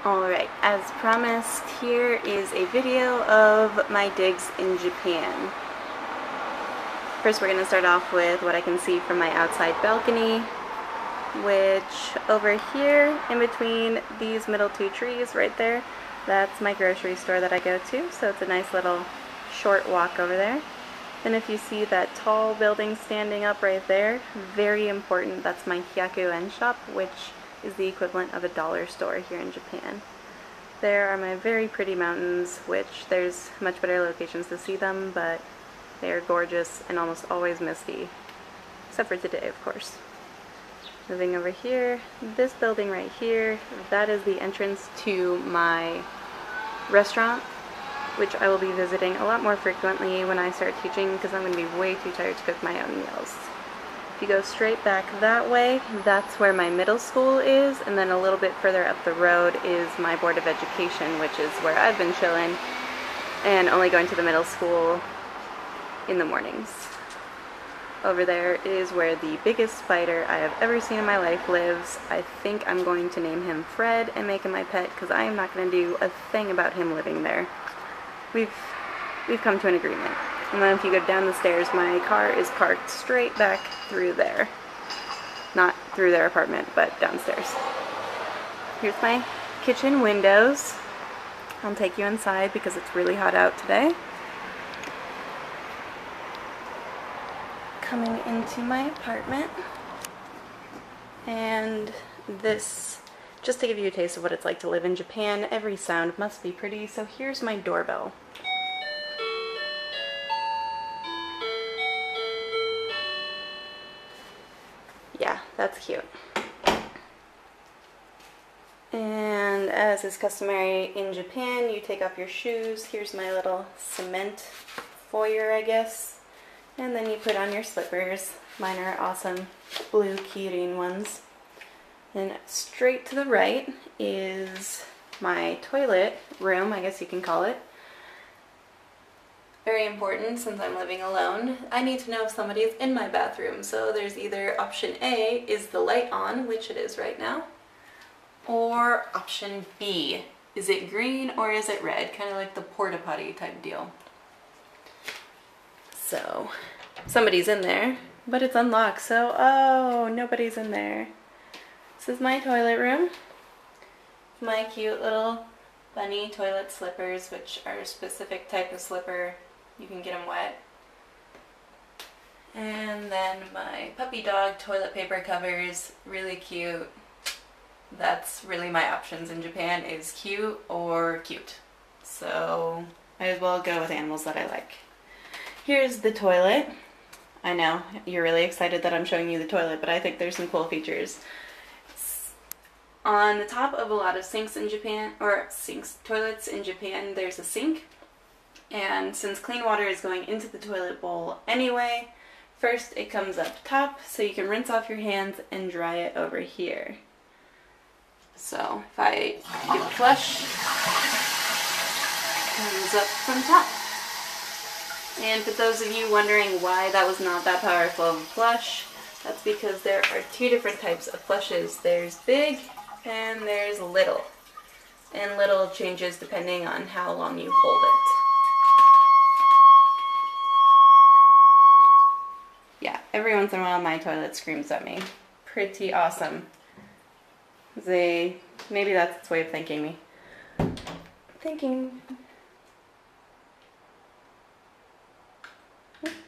Alright, as promised, here is a video of my digs in Japan. First we're going to start off with what I can see from my outside balcony, which over here in between these middle two trees right there, that's my grocery store that I go to, so it's a nice little short walk over there. And if you see that tall building standing up right there, very important, that's my Hyakuen shop, which is the equivalent of a dollar store here in Japan. There are my very pretty mountains, which there's much better locations to see them, but they are gorgeous and almost always misty. Except for today, of course. Moving over here, this building right here, that is the entrance to my restaurant, which I will be visiting a lot more frequently when I start teaching because I'm going to be way too tired to cook my own meals. If you go straight back that way, that's where my middle school is, and then a little bit further up the road is my Board of Education, which is where I've been chilling and only going to the middle school in the mornings. Over there is where the biggest spider I have ever seen in my life lives. I think I'm going to name him Fred and make him my pet because I am not going to do a thing about him living there. We've come to an agreement. And then if you go down the stairs, my car is parked straight back through there. Not through their apartment, but downstairs. Here's my kitchen windows. I'll take you inside because it's really hot out today. Coming into my apartment. And this, just to give you a taste of what it's like to live in Japan, every sound must be pretty, so here's my doorbell. Yeah, that's cute. And as is customary in Japan, you take off your shoes. Here's my little cement foyer, I guess. And then you put on your slippers. Mine are awesome blue Kirin ones. And straight to the right is my toilet room, I guess you can call it. Very important since I'm living alone. I need to know if somebody is in my bathroom, so there's either option A, is the light on, which it is right now, or option B, is it green or is it red? Kind of like the porta potty type deal. So, somebody's in there, but it's unlocked, so oh, nobody's in there. This is my toilet room. My cute little bunny toilet slippers, which are a specific type of slipper. You can get them wet. And then my puppy dog toilet paper covers, really cute. That's really my options in Japan, is cute or cute. So might as well go with animals that I like. Here's the toilet. I know, you're really excited that I'm showing you the toilet, but I think there's some cool features. On the top of a lot of sinks in Japan, or toilets in Japan, there's a sink. And since clean water is going into the toilet bowl anyway, first it comes up top so you can rinse off your hands and dry it over here. So if I give a flush, it comes up from top. And for those of you wondering why that was not that powerful of a flush, that's because there are two different types of flushes. There's big and there's little. And little changes depending on how long you hold it. Yeah, every once in a while my toilet screams at me. Pretty awesome. Maybe that's its way of thanking me.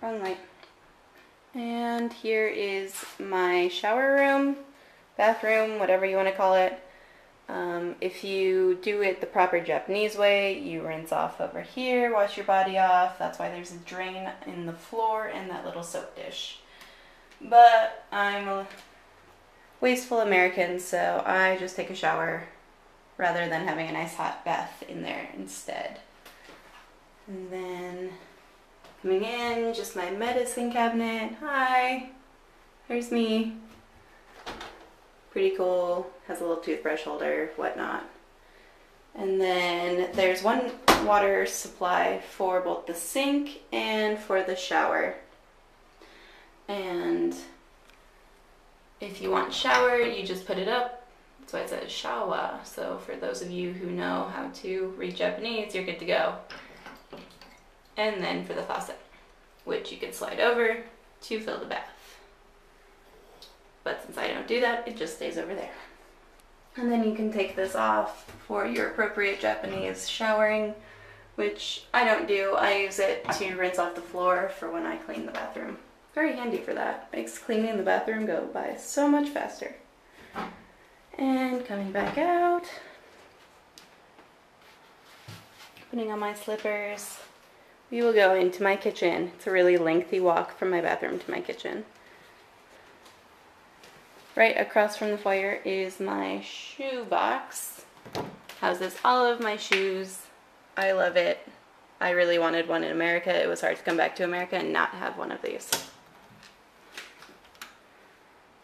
Wrong light. And here is my shower room, bathroom, whatever you want to call it. If you do it the proper Japanese way, you rinse off over here, wash your body off. That's why there's a drain in the floor and that little soap dish. But I'm a wasteful American, so I just take a shower rather than having a nice hot bath in there instead. And then coming in, just my medicine cabinet. Hi, there's me. Pretty cool, has a little toothbrush holder, whatnot. And then there's one water supply for both the sink and for the shower. And if you want shower, you just put it up, That's why it says shawa. So for those of you who know how to read Japanese, you're good to go. And then for the faucet, which you can slide over to fill the bath. But since I don't do that, it just stays over there. And then you can take this off for your appropriate Japanese showering, which I don't do. I use it to rinse off the floor for when I clean the bathroom. Very handy for that. Makes cleaning the bathroom go by so much faster. And coming back out, putting on my slippers, we will go into my kitchen. It's a really lengthy walk from my bathroom to my kitchen. Right across from the foyer is my shoe box. Houses all of my shoes. I love it. I really wanted one in America. It was hard to come back to America and not have one of these.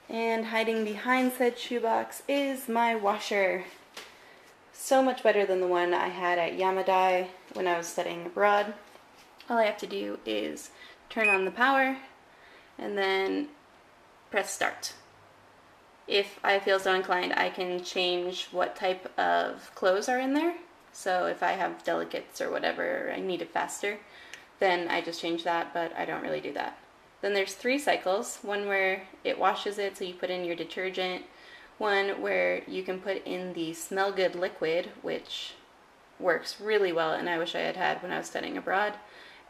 And hiding behind said shoebox is my washer. So much better than the one I had at Yamadai when I was studying abroad. All I have to do is turn on the power and then press start. If I feel so inclined, I can change what type of clothes are in there. So if I have delicates or whatever, I need it faster, then I just change that, but I don't really do that. Then there's 3 cycles, one where it washes it, so you put in your detergent, one where you can put in the Smell Good liquid, which works really well, and I wish I had had when I was studying abroad,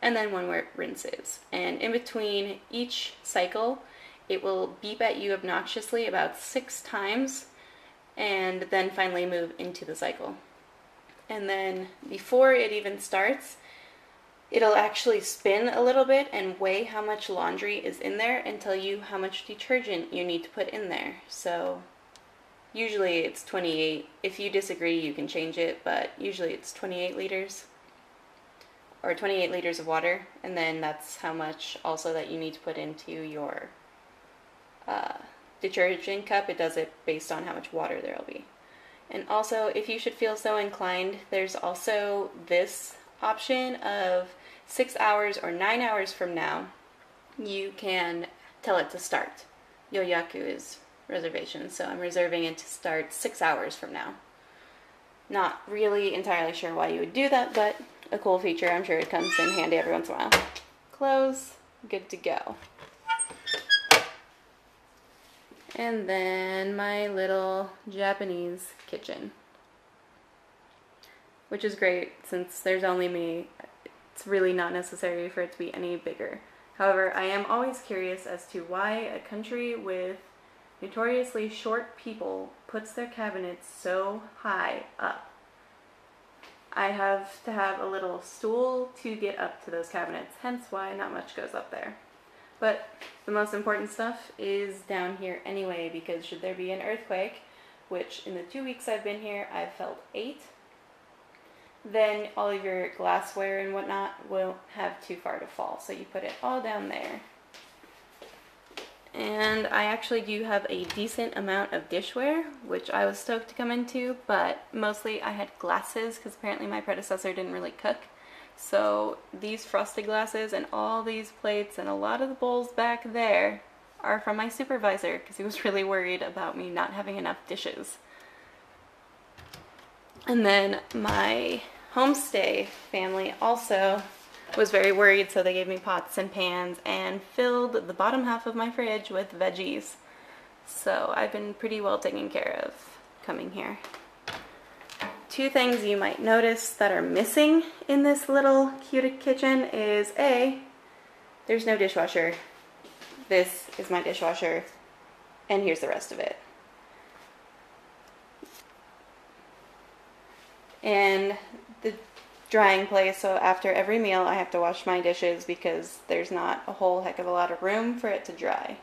and then one where it rinses. And in between each cycle, it will beep at you obnoxiously about 6 times, and then finally move into the cycle. And then before it even starts, it'll actually spin a little bit and weigh how much laundry is in there and tell you how much detergent you need to put in there. So usually it's 28. If you disagree, you can change it, but usually it's 28 liters or 28 liters of water, and then that's how much also that you need to put into your detergent cup. It does it based on how much water there will be. And also, if you should feel so inclined, there's also this option of 6 hours or 9 hours from now, you can tell it to start. Yoyaku is reservation, so I'm reserving it to start 6 hours from now. Not really entirely sure why you would do that, but a cool feature. I'm sure it comes in handy every once in a while. Close, good to go. And then my little Japanese kitchen, which is great since there's only me. It's really not necessary for it to be any bigger. However, I am always curious as to why a country with notoriously short people puts their cabinets so high up. I have to have a little stool to get up to those cabinets, hence why not much goes up there. But the most important stuff is down here anyway, because should there be an earthquake, which in the 2 weeks I've been here, I've felt 8, then all of your glassware and whatnot won't have too far to fall. So you put it all down there. And I actually do have a decent amount of dishware, which I was stoked to come into, but mostly I had glasses because apparently my predecessor didn't really cook. So these frosted glasses and all these plates and a lot of the bowls back there are from my supervisor because he was really worried about me not having enough dishes. And then my homestay family also was very worried, so they gave me pots and pans and filled the bottom half of my fridge with veggies. So I've been pretty well taken care of coming here. 2 things you might notice that are missing in this little cute kitchen is A, there's no dishwasher. This is my dishwasher, and here's the rest of it. And the drying place, so after every meal I have to wash my dishes because there's not a whole heck of a lot of room for it to dry.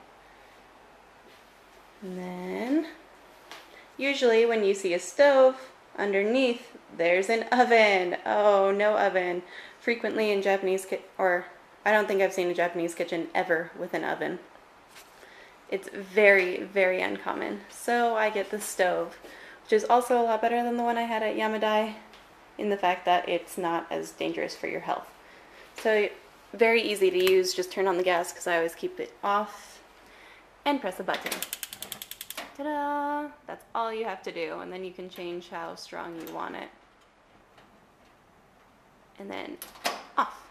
And then, usually when you see a stove, underneath there's an oven. Oh, no oven. Frequently in Japanese or I don't think I've seen a Japanese kitchen ever with an oven. It's very, very uncommon. So I get the stove, which is also a lot better than the one I had at Yamadai in the fact that it's not as dangerous for your health. So very easy to use. Just turn on the gas because I always keep it off and press a button. Ta-da! That's all you have to do, and then you can change how strong you want it. And then off.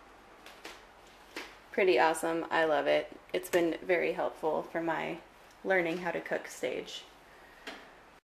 Pretty awesome. I love it. It's been very helpful for my learning how to cook stage.